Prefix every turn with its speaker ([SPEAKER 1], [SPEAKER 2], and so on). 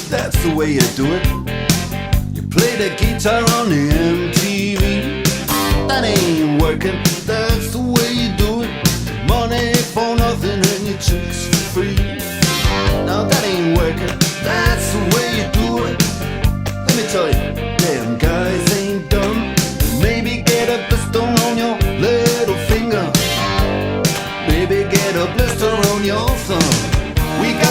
[SPEAKER 1] that's the way you do it. You play the guitar on the MTV. That ain't working, that's the way you do it. Money for nothing and your chicks for free. Now that ain't working, that's the way you do it. Let me tell you.